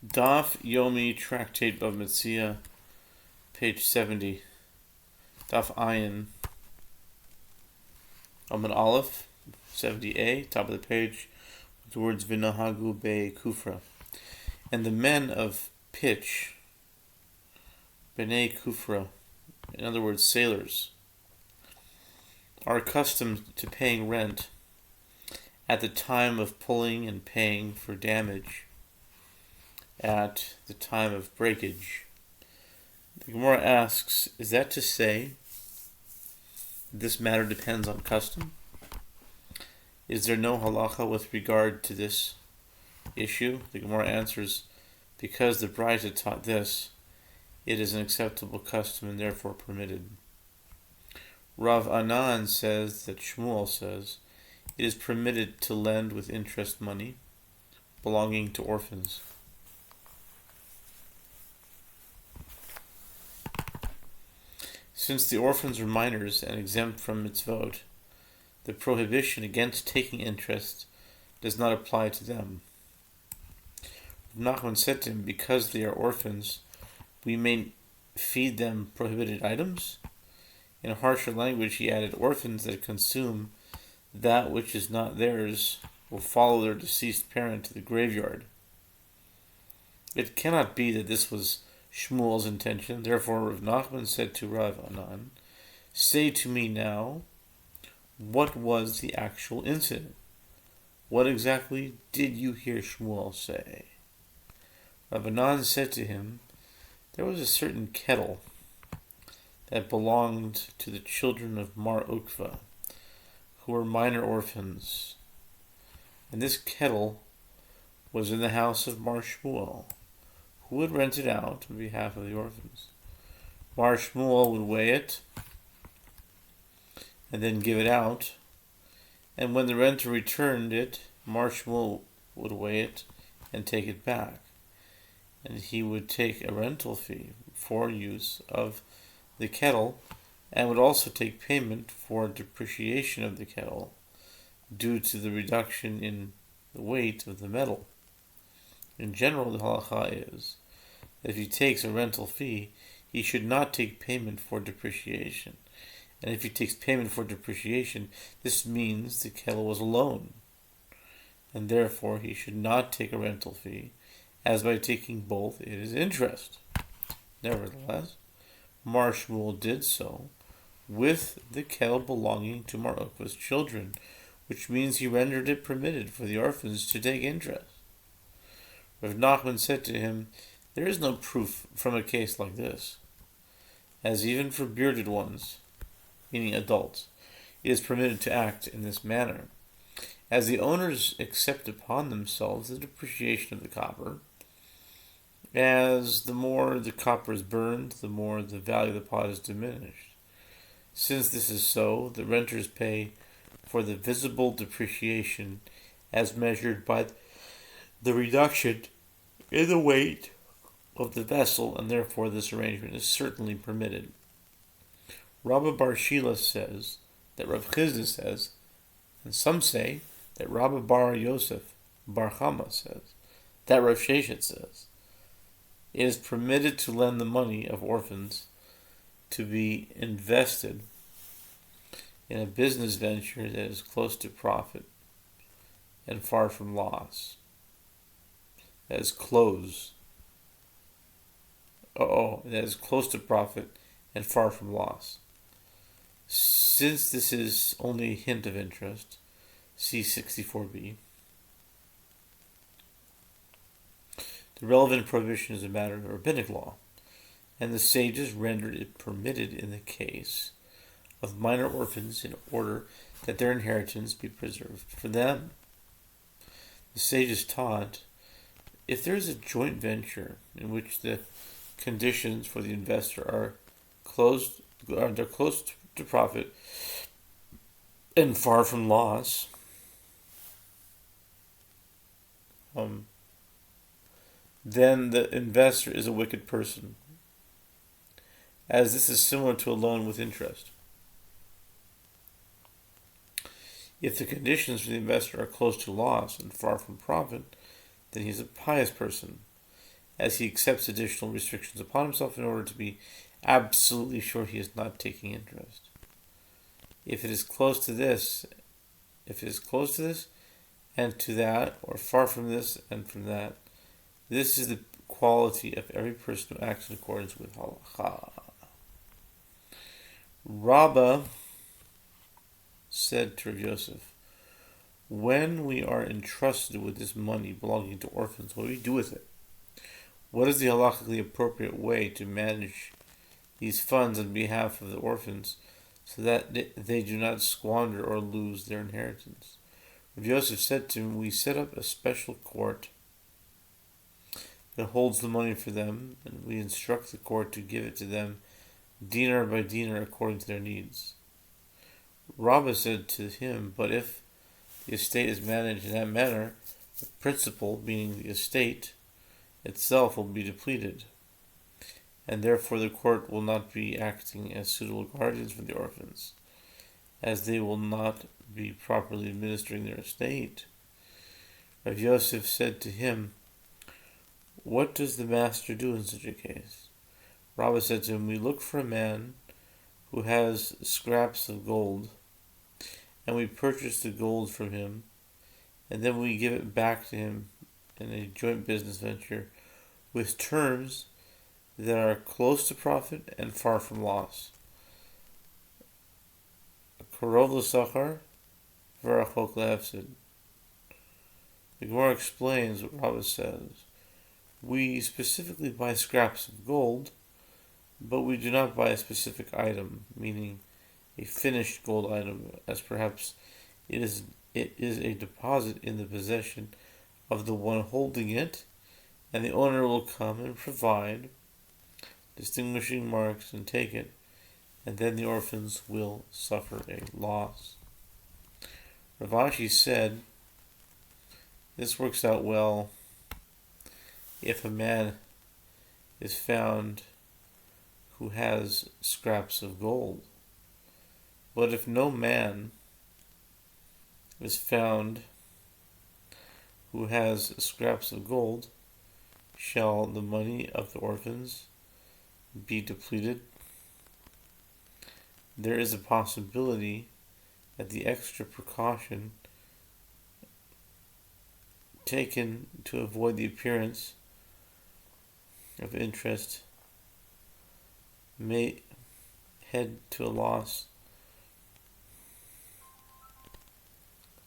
Daf Yomi Tractate of Metzia, page 70. Daf Ayin, Amud Aleph, 70a, top of the page, with the words V'nahagu be Kufra. And the men of pitch, B'nei Kufra, in other words, sailors, are accustomed to paying rent at the time of pulling and paying for damage at the time of breakage. The Gemara asks, is that to say this matter depends on custom? Is there no halacha with regard to this issue? The Gemara answers, because the Braita taught this, it is an acceptable custom and therefore permitted. Rav Anan says that Shmuel says it is permitted to lend with interest money belonging to orphans. Since the orphans are minors and exempt from mitzvot, the prohibition against taking interest does not apply to them. Nachman said to him, because they are orphans, we may feed them prohibited items. In a harsher language, he added, orphans that consume that which is not theirs will follow their deceased parent to the graveyard. It cannot be that this was Shmuel's intention. Therefore, Rav Nachman said to Rav Anan, say to me now, what was the actual incident? What exactly did you hear Shmuel say? Rav Anan said to him, there was a certain kettle that belonged to the children of Mar Ukva, who were minor orphans. And this kettle was in the house of Mar Shmuel, who would rent it out on behalf of the orphans. Mar Shmuel would weigh it and then give it out. And when the renter returned it, Mar Shmuel would weigh it and take it back. And he would take a rental fee for use of the kettle and would also take payment for depreciation of the kettle due to the reduction in the weight of the metal. In general, the halacha is that if he takes a rental fee, he should not take payment for depreciation. And if he takes payment for depreciation, this means the kettle was a loan. And therefore, he should not take a rental fee, as by taking both, it is interest. Nevertheless, Mar Shmuel did so with the kettle belonging to Mar Ukva's children, which means he rendered it permitted for the orphans to take interest. Rav Nachman said to him, there is no proof from a case like this, as even for bearded ones, meaning adults, it is permitted to act in this manner, as the owners accept upon themselves the depreciation of the copper. As the more the copper is burned, the more the value of the pot is diminished. Since this is so, the renters pay for the visible depreciation as measured by the reduction in the weight of the vessel, and therefore this arrangement is certainly permitted. Rabbi Bar Shila says that Rav Chizda says, and some say that Rabbi Bar Yosef Bar Chama says, that Rav Sheshet says, it is permitted to lend the money of orphans to be invested in a business venture that is close to profit and far from loss. That is close to profit and far from loss. Since this is only a hint of interest, see 64b, the relevant prohibition is a matter of rabbinic law, and the sages rendered it permitted in the case of minor orphans in order that their inheritance be preserved for them. The sages taught, if there is a joint venture in which the conditions for the investor are close to profit and far from loss, then the investor is a wicked person, as this is similar to a loan with interest. If the conditions for the investor are close to loss and far from profit, then he is a pious person, as he accepts additional restrictions upon himself in order to be absolutely sure he is not taking interest. If it is close to this, and to that, or far from this and from that, this is the quality of every person who acts in accordance with halacha. Rabbah said to Rav Yosef, when we are entrusted with this money belonging to orphans, what do we do with it? What is the halachically appropriate way to manage these funds on behalf of the orphans so that they do not squander or lose their inheritance? Rav Yosef said to him, we set up a special court that holds the money for them, and we instruct the court to give it to them dinar by dinar according to their needs. Rabbah said to him, but if the estate is managed in that manner, the principal, meaning the estate itself, will be depleted, and therefore the court will not be acting as suitable guardians for the orphans, as they will not be properly administering their estate. Rav Yosef said to him, what does the master do in such a case? Rabbah said to him, we look for a man who has scraps of gold, and we purchase the gold from him, and then we give it back to him in a joint business venture with terms that are close to profit and far from loss. Karov l'sachar v'rachok le'hefsid. The Gemara explains what Rabbah says. We specifically buy scraps of gold, but we do not buy a specific item, meaning a finished gold item, as perhaps it is a deposit in the possession of the one holding it, and the owner will come and provide distinguishing marks and take it, and then the orphans will suffer a loss. Rav Ashi said, this works out well if a man is found who has scraps of gold. But if no man is found who has scraps of gold, shall the money of the orphans be depleted? There is a possibility that the extra precaution taken to avoid the appearance of interest may head to a loss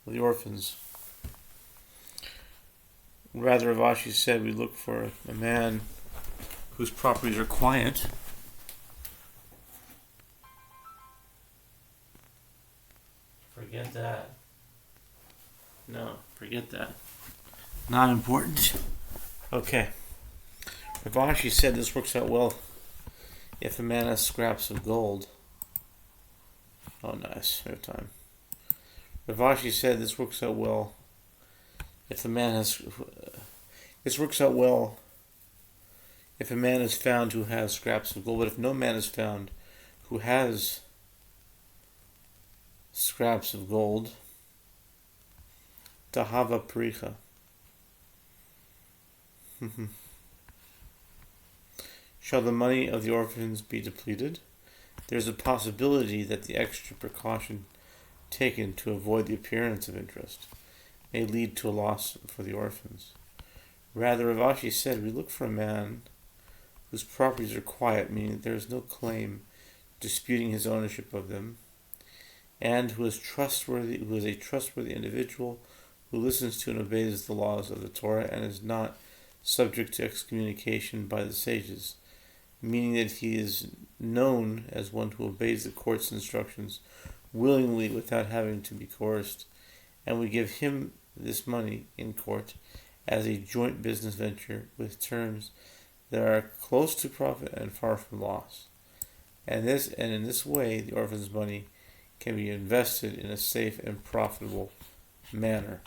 of the orphans. Rather, Rav Ashi said, we look for a man whose properties are quiet, forget that. No, forget that. Not important. Okay. Rav Ashi said this works out well if a man has scraps of gold. Oh, nice. We have time. Rav Ashi said this works out well if a man has... This works out well if a man is found who has scraps of gold, but if no man is found who has scraps of gold, tahava pericha. Shall the money of the orphans be depleted? There is a possibility that the extra precaution taken to avoid the appearance of interest may lead to a loss for the orphans. Rather, Rav Ashi said, we look for a man whose properties are quiet, meaning there is no claim disputing his ownership of them, and who is a trustworthy individual who listens to and obeys the laws of the Torah and is not subject to excommunication by the sages, meaning that he is known as one who obeys the court's instructions willingly without having to be coerced, and we give him this money in court as a joint business venture with terms that are close to profit and far from loss. And in this way, the orphan's money can be invested in a safe and profitable manner.